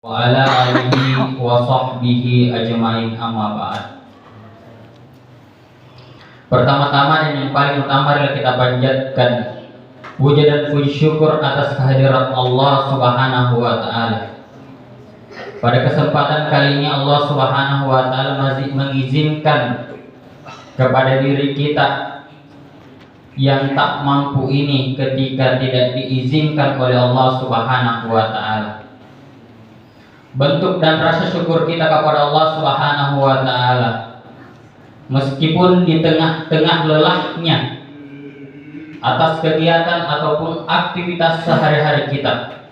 wa ala alihi wa sahbihi ajmain, amma ba'd. Pertama-tama dan yang paling utama adalah kita panjatkan puja dan puji syukur atas kehadirat Allah Subhanahu wa taala. Pada kesempatan kali ini Allah Subhanahu wa taala masih mengizinkan kepada diri kita yang tak mampu ini ketika tidak diizinkan oleh Allah Subhanahu wa taala. Bentuk dan rasa syukur kita kepada Allah Subhanahu wa taala, meskipun di tengah-tengah lelahnya atas kegiatan ataupun aktivitas sehari-hari kita,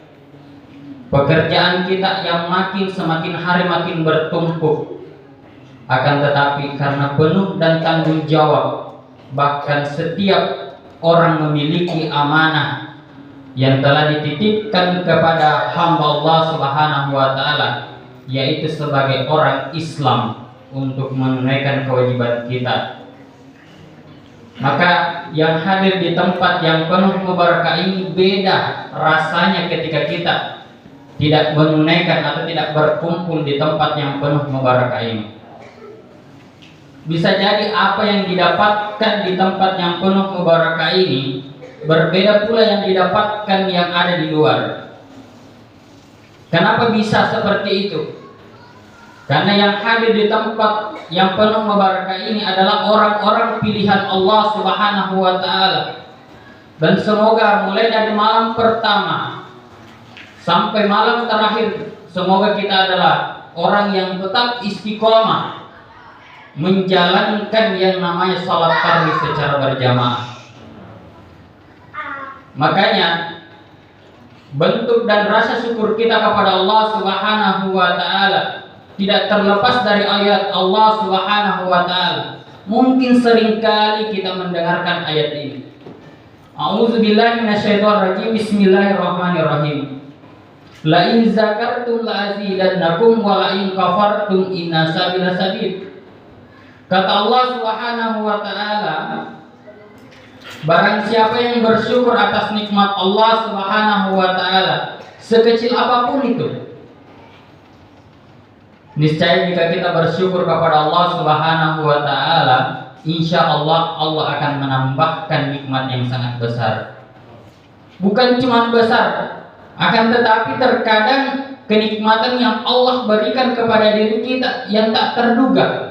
pekerjaan kita yang semakin hari makin bertumpuk, akan tetapi karena penuh dan tanggung jawab, bahkan setiap orang memiliki amanah yang telah dititipkan kepada hamba Allah Subhanahu wa taala, yaitu sebagai orang Islam untuk menunaikan kewajiban kita. Maka yang hadir di tempat yang penuh mubarakah ini beda rasanya ketika kita tidak menunaikan atau tidak berkumpul di tempat yang penuh mubarakah ini. Bisa jadi apa yang didapatkan di tempat yang penuh mubarakah ini berbeda pula yang didapatkan yang ada di luar. Kenapa bisa seperti itu? Karena yang hadir di tempat yang penuh mubarakah ini adalah orang-orang pilihan Allah Subhanahu wa taala. Dan semoga mulai dari malam pertama sampai malam terakhir, semoga kita adalah orang yang tetap istiqomah menjalankan yang namanya salat tarawih secara berjamaah. Makanya bentuk dan rasa syukur kita kepada Allah Subhanahu wa taala tidak terlepas dari ayat Allah Subhanahu wa taala. Mungkin seringkali kita mendengarkan ayat ini. A'udzubillahi minasyaitonirrajim. Bismillahirrahmanirrahim. La in zakartum la azidannakum wa la in kafartum inna sabila sadid. Kata Allah Subhanahu wa taala, barang siapa yang bersyukur atas nikmat Allah Subhanahu wa taala, sekecil apapun itu, niscaya jika kita bersyukur kepada Allah Subhanahu wa taala, insya Allah Allah akan menambahkan nikmat yang sangat besar. Bukan cuma besar, akan tetapi terkadang kenikmatan yang Allah berikan kepada diri kita yang tak terduga.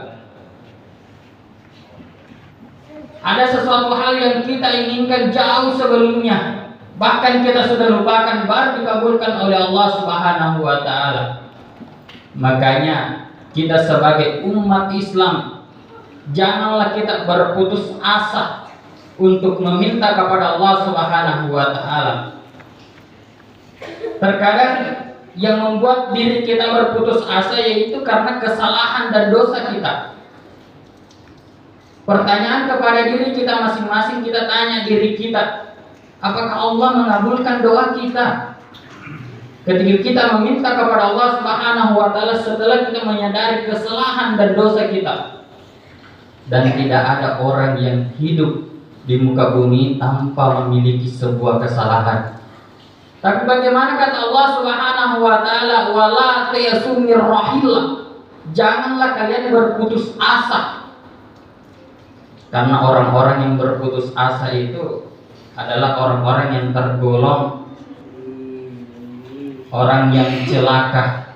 Ada sesuatu hal yang kita inginkan jauh sebelumnya, bahkan kita sudah lupakan, baru dikabulkan oleh Allah Subhanahu wa taala. Makanya kita sebagai umat Islam, janganlah kita berputus asa untuk meminta kepada Allah Subhanahu wa taala. Terkadang yang membuat diri kita berputus asa yaitu karena kesalahan dan dosa kita. Pertanyaan kepada diri kita masing-masing, kita tanya diri kita, apakah Allah mengabulkan doa kita? Ketika kita meminta kepada Allah Subhanahu wa taala setelah kita menyadari kesalahan dan dosa kita. Dan tidak ada orang yang hidup di muka bumi tanpa memiliki sebuah kesalahan. Tapi bagaimana kata Allah Subhanahu wa taala, wala tayasumir rahillah. Janganlah kalian berputus asa. Karena orang-orang yang berputus asa itu adalah orang-orang yang tergolong orang yang celaka.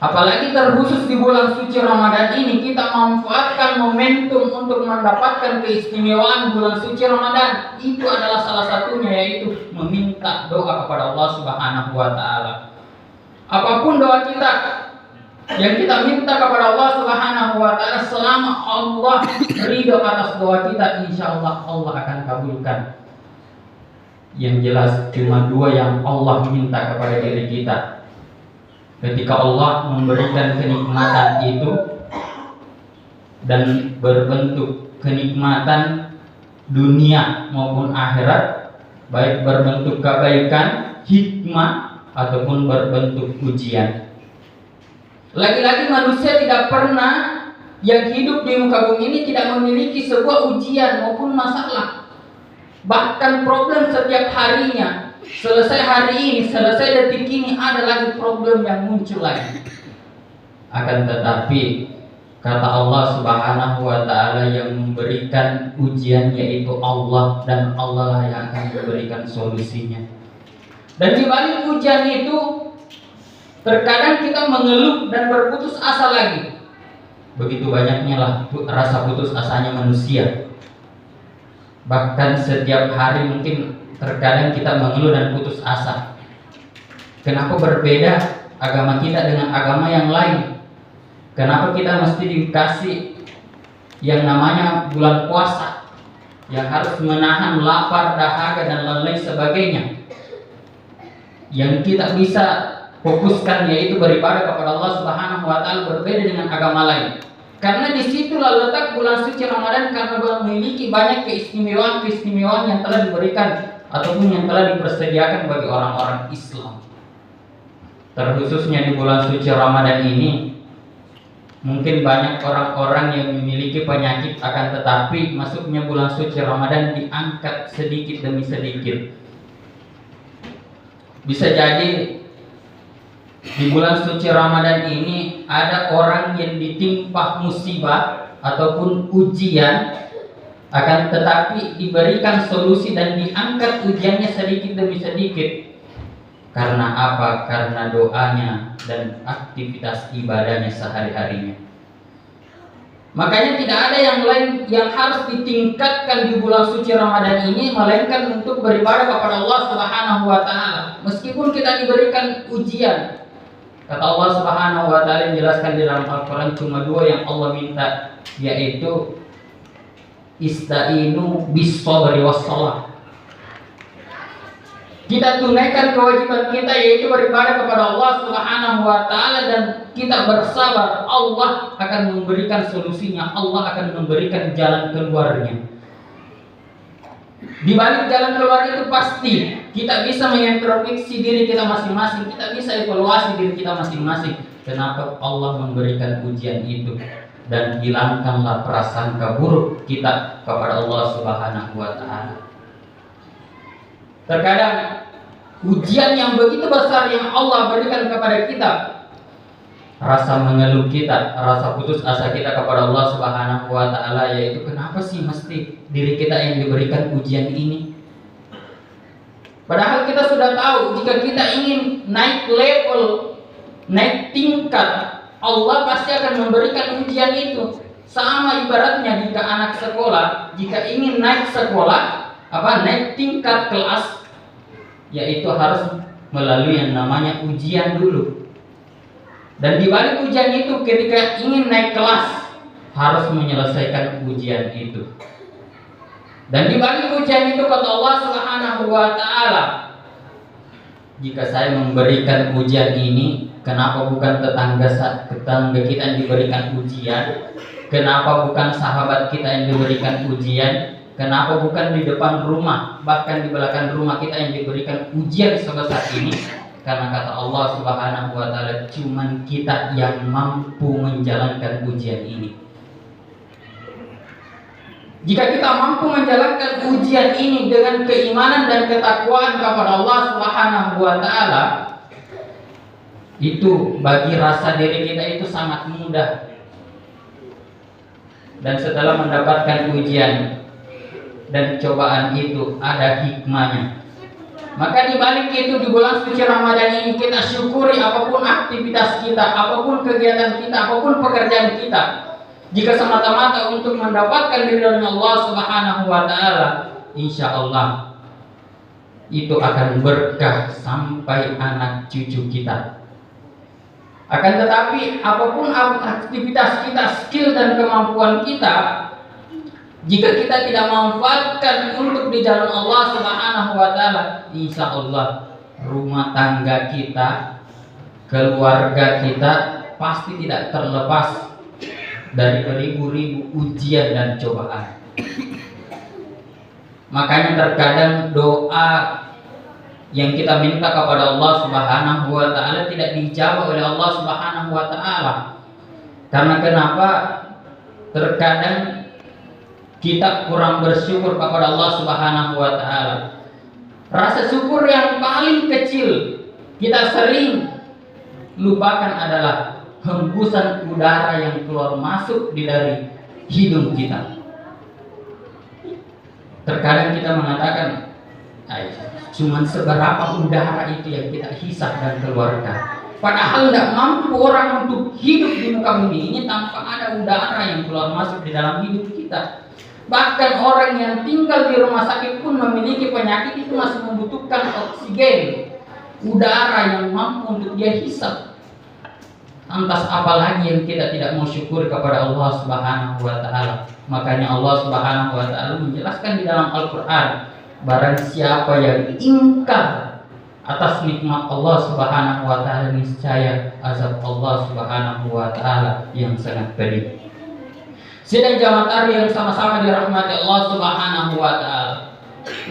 Apalagi terkhusus di bulan suci Ramadan ini, kita manfaatkan momentum untuk mendapatkan keistimewaan bulan suci Ramadan. Itu adalah salah satunya, yaitu meminta doa kepada Allah Subhanahu wa taala. Apapun doa kita yang kita minta kepada Allah Subhanahu wa taala, selama Allah ridho atas doa kita, insyaallah Allah akan kabulkan. Yang jelas cuma dua yang Allah minta kepada diri kita. Ketika Allah memberikan kenikmatan itu dan berbentuk kenikmatan dunia maupun akhirat, baik berbentuk kebaikan, hikmah ataupun berbentuk ujian. Lagi-lagi manusia tidak pernah yang hidup di muka bumi ini tidak memiliki sebuah ujian maupun masalah. Bahkan problem setiap harinya. selesai hari ini, selesai detik ini, ada lagi problem yang muncul lagi. Akan tetapi kata Allah Subhanahu wa Ta'ala, yang memberikan ujian yaitu Allah, dan Allah lah yang akan memberikan solusinya. Dan di balik ujian itu terkadang kita mengeluh dan berputus asa lagi. Begitu banyaknya lah rasa putus asanya manusia. Bahkan setiap hari mungkin terkadang kita mengeluh dan putus asa. Kenapa berbeda agama kita dengan agama yang lain? Kenapa kita mesti dikasih yang namanya bulan puasa, yang harus menahan lapar, dahaga, dan lain-lain sebagainya, yang kita bisa fokuskan yaitu beribadah kepada Allah Subhanahu wa Ta'ala, berbeda dengan agama lain. Karena disitulah letak bulan suci Ramadan, karena memiliki banyak keistimewaan yang telah diberikan ataupun yang telah dipersediakan bagi orang-orang Islam. Terkhususnya di bulan suci Ramadan ini, mungkin banyak orang-orang yang memiliki penyakit, akan tetapi masuknya bulan suci Ramadan diangkat sedikit demi sedikit. Bisa jadi di bulan suci Ramadan ini ada orang yang ditimpa musibah ataupun ujian, akan tetapi diberikan solusi dan diangkat ujiannya sedikit demi sedikit. Karena apa? Karena doanya dan aktivitas ibadahnya sehari-harinya. Makanya tidak ada yang lain yang harus ditingkatkan di bulan suci Ramadan ini, melainkan untuk beribadah kepada Allah Subhanahu wa Ta'ala. Meskipun kita diberikan ujian, kata Allah Subhanahu wa Ta'ala menjelaskan di dalam Al-Quran, cuma dua yang Allah minta, yaitu ista'inu bis-sabri was-shalah. Kita tunaikan kewajiban kita, yaitu beribadah kepada Allah Subhanahu wa Ta'ala, dan kita bersabar. Allah akan memberikan solusinya, Allah akan memberikan jalan keluarnya. Di balik jalan keluar itu pasti kita bisa mengintrospeksi diri kita masing-masing, kita bisa evaluasi diri kita masing-masing. Kenapa Allah memberikan ujian itu? Dan hilangkanlah prasangka buruk kita kepada Allah Subhanahu wa Ta'ala. Terkadang ujian yang begitu besar yang Allah berikan kepada kita, rasa mengeluh kita, rasa putus asa kita kepada Allah Subhanahu wa Ta'ala, yaitu kenapa sih mesti diri kita yang diberikan ujian ini? Padahal kita sudah tahu, jika kita ingin naik level, naik tingkat, Allah pasti akan memberikan ujian itu. Sama ibaratnya jika anak sekolah, jika ingin naik sekolah, naik tingkat kelas, yaitu harus melalui yang namanya ujian dulu. Dan di balik ujian itu, ketika ingin naik kelas, harus menyelesaikan ujian itu. Dan di balik ujian itu, kata Allah Subhanahu wa Ta'ala, jika saya memberikan ujian ini, kenapa bukan tetangga kita yang diberikan ujian? Kenapa bukan sahabat kita yang diberikan ujian? Kenapa bukan di depan rumah, bahkan di belakang rumah kita yang diberikan ujian sebesar ini? Karena kata Allah Subhanahu wa Ta'ala, cuman kita yang mampu menjalankan ujian ini. Jika kita mampu menjalankan ujian ini dengan keimanan dan ketakwaan kepada Allah Subhanahu wa Ta'ala, itu bagi rasa diri kita itu sangat mudah. Dan setelah mendapatkan ujian dan cobaan itu ada hikmahnya. Maka di balik itu, di bulan suci Ramadan ini, kita syukuri apapun aktivitas kita, apapun kegiatan kita, apapun pekerjaan kita. Jika semata-mata untuk mendapatkan ridha Allah Subhanahu wa Ta'ala, insya Allah itu akan berkah sampai anak cucu kita. Akan tetapi apapun aktivitas kita, skill dan kemampuan kita, jika kita tidak manfaatkan untuk di jalan Allah Subhanahu wa Ta'ala, insya Allah rumah tangga kita, keluarga kita pasti tidak terlepas dari beribu-ribu ujian dan cobaan. Makanya terkadang doa yang kita minta kepada Allah Subhanahu wa Ta'ala tidak dijawab oleh Allah Subhanahu wa Ta'ala. Karena kenapa? Terkadang kita kurang bersyukur kepada Allah Subhanahu wa Ta'ala. Rasa syukur yang paling kecil kita sering lupakan adalah hembusan udara yang keluar masuk di dari hidung kita. Terkadang kita mengatakan, cuman seberapa udara itu yang kita hisap dan keluarkan. Padahal tidak mampu orang untuk hidup di muka bumi ini tanpa ada udara yang keluar masuk di dalam hidup kita. Bahkan orang yang tinggal di rumah sakit pun memiliki penyakit itu masih membutuhkan oksigen, udara yang mampu untuk dia hisap. Lantas apalagi yang kita tidak mau syukur kepada Allah Subhanahu wa taala. Makanya Allah Subhanahu wa taala menjelaskan di dalam Al-Qur'an, barang siapa yang ingkar atas nikmat Allah Subhanahu wa taala, niscaya azab Allah Subhanahu wa taala yang sangat pedih. Sidang jamaah yang sama-sama dirahmati Allah Subhanahu wa taala.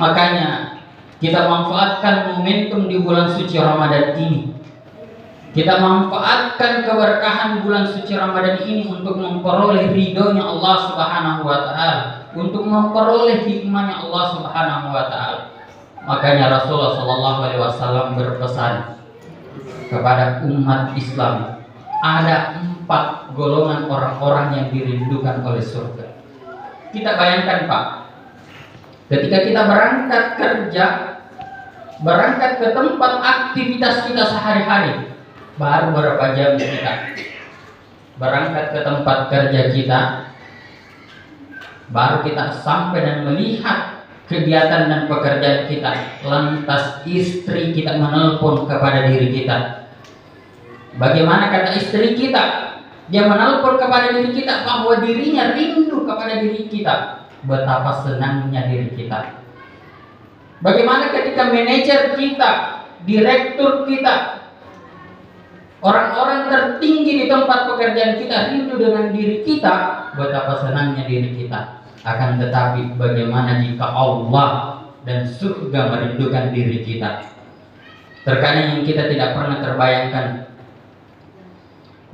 Makanya kita manfaatkan momentum di bulan suci Ramadan ini. Kita manfaatkan keberkahan bulan suci Ramadan ini untuk memperoleh ridhonya Allah Subhanahu wa taala, untuk memperoleh hikmahnya Allah Subhanahu wa taala. Makanya Rasulullah sallallahu alaihi wasallam berpesan kepada umat Islam, ada 4 golongan orang-orang yang dirindukan oleh surga. Kita bayangkan, Pak, ketika kita berangkat kerja, berangkat ke tempat aktivitas kita sehari-hari, baru berapa jam kita berangkat ke tempat kerja kita, baru kita sampai dan melihat kegiatan dan pekerjaan kita, lantas istri kita menelpon kepada diri kita. Bagaimana kata istri kita? Dia menelpon kepada diri kita bahwa dirinya rindu kepada diri kita. Betapa senangnya diri kita. Bagaimana ketika manajer kita, direktur kita, orang-orang tertinggi di tempat pekerjaan kita rindu dengan diri kita, betapa senangnya diri kita. Akan tetapi bagaimana jika Allah dan surga merindukan diri kita? Terkadang yang kita tidak pernah terbayangkan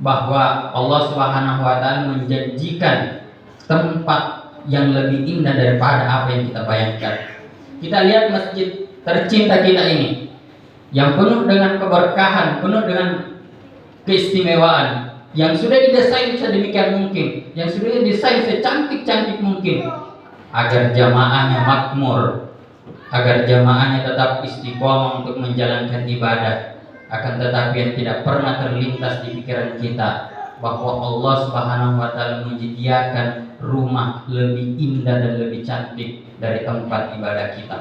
bahwa Allah Subhanahu wa taala menjanjikan tempat yang lebih indah daripada apa yang kita bayangkan. Kita lihat masjid tercinta kita ini yang penuh dengan keberkahan, penuh dengan keistimewaan, yang sudah didesain sedemikian mungkin, yang sudah didesain secantik-cantik mungkin agar jamaahnya makmur, agar jamaahnya tetap istiqomah untuk menjalankan ibadah. Akan tetapi yang tidak pernah terlintas di pikiran kita bahwa Allah Subhanahu wa taala menyediakan rumah lebih indah dan lebih cantik dari tempat ibadah kita.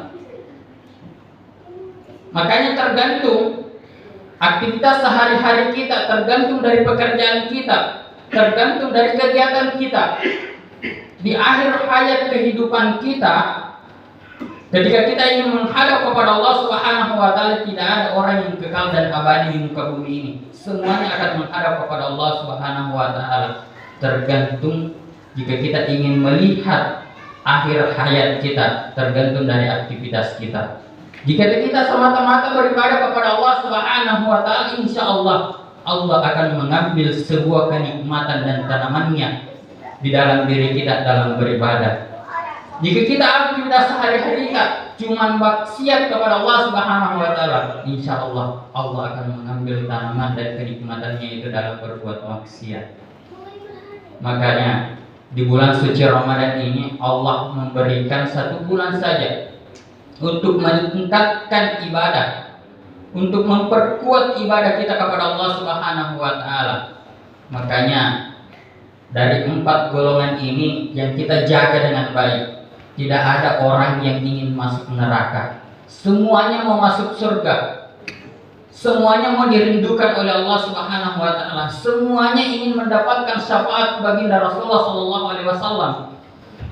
Makanya tergantung aktivitas sehari-hari kita, tergantung dari pekerjaan kita, tergantung dari kegiatan kita. Di akhir hayat kehidupan kita, ketika kita ingin menghadap kepada Allah Subhanahu wa taala, tidak ada orang yang kekal dan abadi di muka bumi ini. Semuanya akan menghadap kepada Allah Subhanahu wa taala. Tergantung jika kita ingin melihat akhir hayat kita, tergantung dari aktivitas kita. Jika kita semata-mata beribadah kepada Allah Subhanahu wa taala, insya Allah Allah akan mengambil sebuah kenikmatan dan tanamannya di dalam diri kita dalam beribadah. Jika kita aktivitas sehari-hari kita cuma maksiat kepada Allah Subhanahu wa taala, insya Allah Allah akan mengambil tanaman dan kenikmatannya itu dalam berbuat maksiat. Makanya di bulan suci Ramadan ini Allah memberikan 1 bulan saja untuk meningkatkan ibadah, untuk memperkuat ibadah kita kepada Allah Subhanahu wa taala. Makanya dari 4 golongan ini yang kita jaga dengan baik. Tidak ada orang yang ingin masuk neraka. Semuanya mau masuk surga. Semuanya mau dirindukan oleh Allah Subhanahu wa taala. Semuanya ingin mendapatkan syafaat baginda Rasulullah sallallahu alaihi wasallam.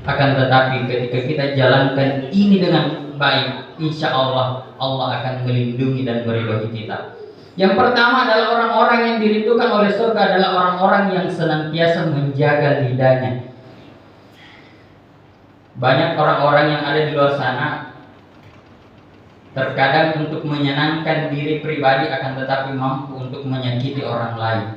Akan tetapi ketika kita jalankan ini dengan baik, insya Allah Allah akan melindungi dan meridhoi kita. Yang pertama adalah orang-orang yang dirindukan oleh surga adalah orang-orang yang senantiasa menjaga lidahnya. Banyak orang-orang yang ada di luar sana terkadang untuk menyenangkan diri pribadi akan tetapi mampu untuk menyakiti orang lain.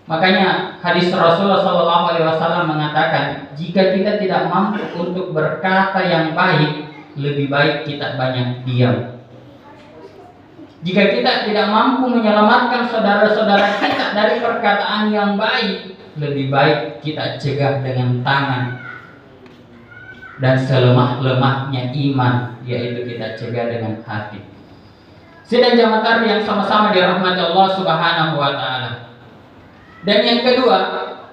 Makanya hadis Rasulullah SAW mengatakan, jika kita tidak mampu untuk berkata yang baik, lebih baik kita banyak diam. Jika kita tidak mampu menyelamatkan saudara-saudara kita dari perkataan yang baik, lebih baik kita cegah dengan tangan. Dan selemah-lemahnya iman, yaitu kita cegah dengan hati. Sidang jamaah yang sama-sama dirahmati Allah Subhanahu wa Ta'ala. Dan yang kedua,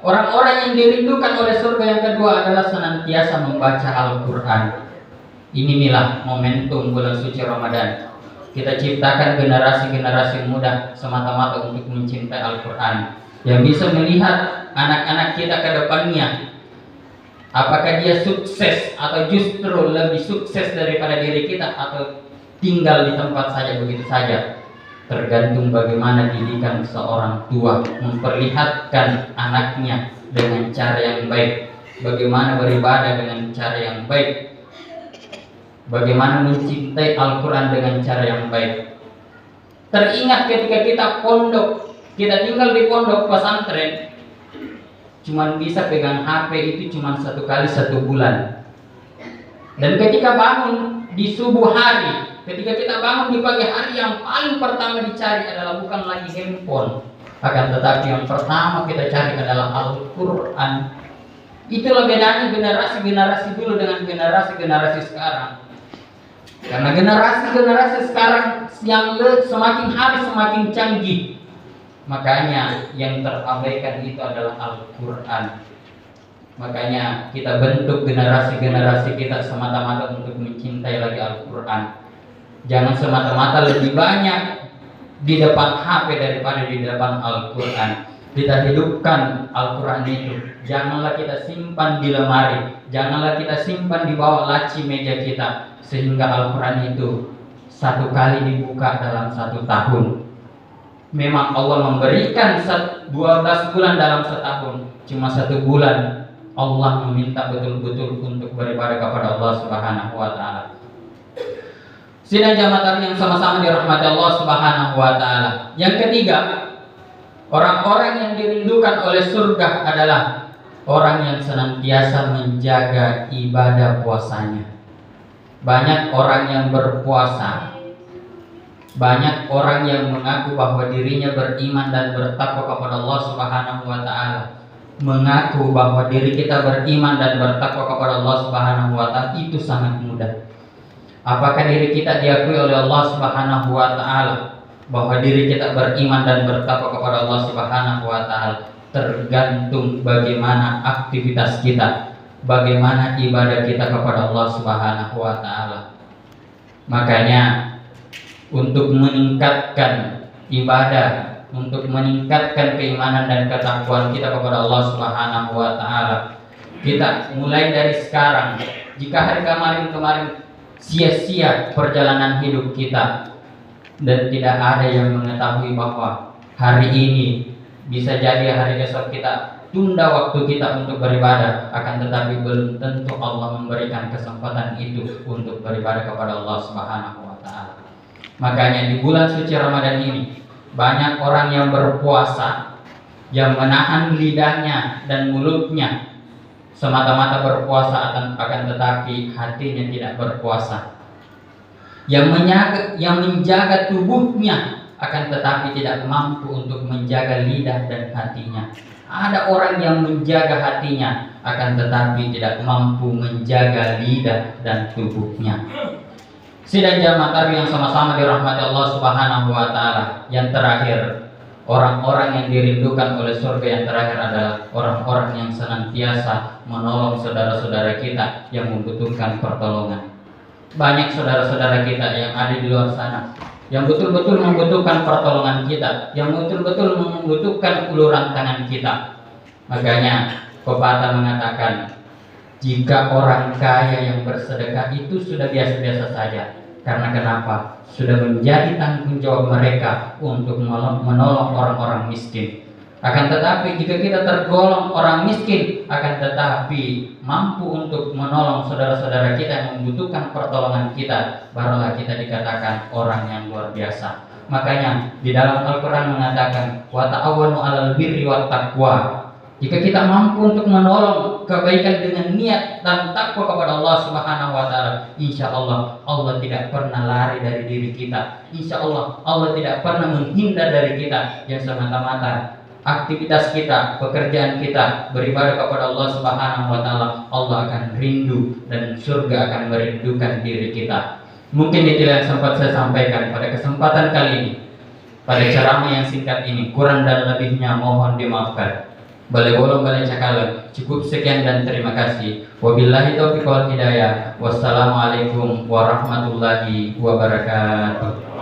orang-orang yang dirindukan oleh surga yang kedua adalah senantiasa membaca Al-Quran. Inilah momentum bulan suci Ramadan. Kita ciptakan generasi-generasi muda semata-mata untuk mencintai Al-Quran, yang bisa melihat anak-anak kita ke depannya, apakah dia sukses atau justru lebih sukses daripada diri kita, atau tinggal di tempat saja begitu saja. Tergantung bagaimana didikan seorang tua memperlihatkan anaknya dengan cara yang baik, bagaimana beribadah dengan cara yang baik, bagaimana mencintai Al-Quran dengan cara yang baik. Teringat ketika kita tinggal di pondok pesantren, cuman bisa pegang HP itu cuman 1 kali 1 bulan. Dan ketika bangun di subuh hari, ketika kita bangun di pagi hari, yang paling pertama dicari adalah bukan lagi handphone, akan tetapi yang pertama kita cari adalah Al-Quran. Itulah bedanya generasi-generasi dulu dengan generasi-generasi sekarang. Karena generasi-generasi sekarang yang semakin hari semakin canggih, makanya yang terabaikan itu adalah Al-Quran. Makanya kita bentuk generasi-generasi kita semata-mata untuk mencintai lagi Al-Quran. Jangan semata-mata lebih banyak di depan HP daripada di depan Al-Quran. Kita hidupkan Al-Quran itu. Janganlah kita simpan di lemari, janganlah kita simpan di bawah laci meja kita, sehingga Al-Quran itu 1 kali dibuka dalam 1 tahun. Memang Allah memberikan 12 bulan dalam setahun, cuma 1 bulan Allah meminta betul-betul untuk beribadah kepada Allah Subhanahu wa Ta'ala. Sidang jamaah yang sama-sama dirahmati Allah Subhanahu wa Ta'ala. Yang ketiga, orang-orang yang dirindukan oleh surga adalah orang yang senantiasa menjaga ibadah puasanya. Banyak orang yang berpuasa, banyak orang yang mengaku bahwa dirinya beriman dan bertakwa kepada Allah Subhanahu wa Ta'ala. Mengaku bahwa diri kita beriman dan bertakwa kepada Allah Subhanahu wa Ta'ala itu sangat mudah. Apakah diri kita diakui oleh Allah Subhanahu wa Ta'ala bahwa diri kita beriman dan bertakwa kepada Allah Subhanahu wa Ta'ala? Tergantung bagaimana aktivitas kita, bagaimana ibadah kita kepada Allah Subhanahu wa Ta'ala. Makanya untuk meningkatkan ibadah, untuk meningkatkan keimanan dan ketakwaan kita kepada Allah Subhanahu wa Ta'ala, kita mulai dari sekarang. Jika hari kemarin sia-sia perjalanan hidup kita dan tidak ada yang mengetahui bahwa hari ini bisa jadi hari esok kita tunda waktu kita untuk beribadah, akan tetapi belum tentu Allah memberikan kesempatan itu untuk beribadah kepada Allah Subhanahu wa Ta'ala. Makanya di bulan suci Ramadan ini banyak orang yang berpuasa, yang menahan lidahnya dan mulutnya, semata-mata berpuasa akan tetapi hatinya tidak berpuasa. Yang menjaga tubuhnya akan tetapi tidak mampu untuk menjaga lidah dan hatinya. Ada orang yang menjaga hatinya akan tetapi tidak mampu menjaga lidah dan tubuhnya. Sidang jamaah yang sama-sama dirahmati Allah Subhanahu wa Ta'ala. Yang terakhir, orang-orang yang dirindukan oleh surga yang terakhir adalah orang-orang yang senantiasa menolong saudara-saudara kita yang membutuhkan pertolongan. Banyak saudara-saudara kita yang ada di luar sana yang betul-betul membutuhkan pertolongan kita, yang betul-betul membutuhkan uluran tangan kita. Makanya pepatah mengatakan, jika orang kaya yang bersedekah itu sudah biasa-biasa saja. Karena kenapa? Sudah menjadi tanggung jawab mereka untuk menolong orang-orang miskin. Akan tetapi jika kita tergolong orang miskin, akan tetapi mampu untuk menolong saudara-saudara kita yang membutuhkan pertolongan kita, barulah kita dikatakan orang yang luar biasa. Makanya di dalam Al-Quran mengatakan, wa ta'awanu 'alal birri wat taqwa. Jika kita mampu untuk menolong kebaikan dengan niat dan takwa kepada Allah Subhanahu wa taala, insya Allah Allah tidak pernah lari dari diri kita. Insya Allah Allah tidak pernah menghindar dari kita. Yang semata-mata aktivitas kita, pekerjaan kita beribadah kepada Allah Subhanahu wa taala, Allah akan rindu dan surga akan merindukan diri kita. Mungkin itu yang sempat saya sampaikan pada kesempatan kali ini. Pada ceramah yang singkat ini, kurang dan lebihnya mohon dimaafkan. Balai bolong balai cakalang. Cukup sekian dan terima kasih. Wabillahi taufiq wal hidayah. Wassalamualaikum warahmatullahi wabarakatuh.